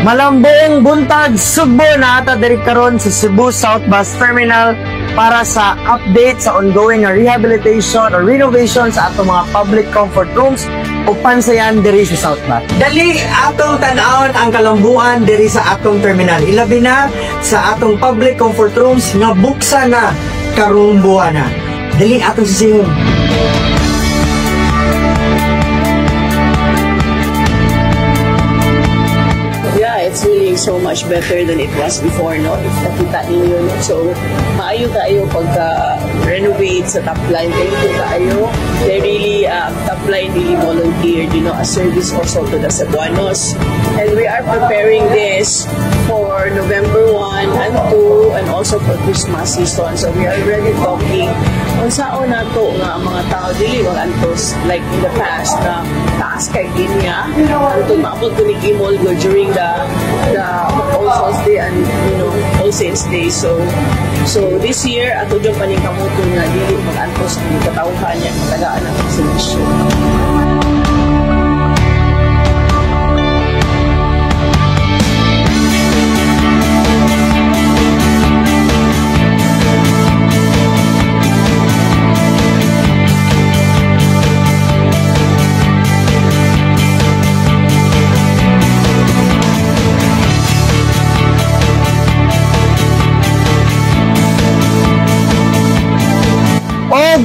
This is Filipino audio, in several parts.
Malambong buntag Sugbo na ata diri karon sa Cebu South Bus Terminal para sa update sa ongoing rehabilitation or renovation sa atong mga public comfort rooms o pansayan diri sa South Bus. Dali atong tan-awon ang kalambuan diri sa atong terminal. Ilabi na sa atong public comfort rooms nga buksa na karong buwan na. Dali atong sisihon. It's really so much better than it was before, no? If nakita ninyo, no? So, maayo kayo pagka-renovate sa top line. Thank you kayo. They really, top line really volunteered, you know, a service also to the Cebuanos. And we are preparing this for November 1 and 2 and also for Christmas season. So, we are already talking kung saan na to nga ang mga tao dili wag antos like in the past na taas kay linya anto maabot ko ni Gimol go during the All Souls Day and All Saints Day. So this year ato jud paning kamuto nga dili mag antos ni katawhan niya tagaan ang solution.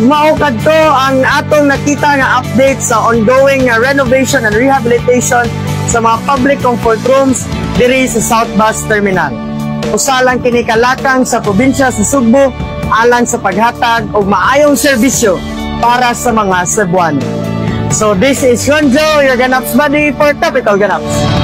Mao kadto ang atong nakita nga update sa ongoing renovation and rehabilitation sa mga public comfort rooms diri sa South Bus Terminal. Usa lang kini kalakang sa probinsya sa Sugbo alang sa paghatag og maayong serbisyo para sa mga Cebuano. So this is Ronjo, your Ganaps buddy for Capital Ganaps.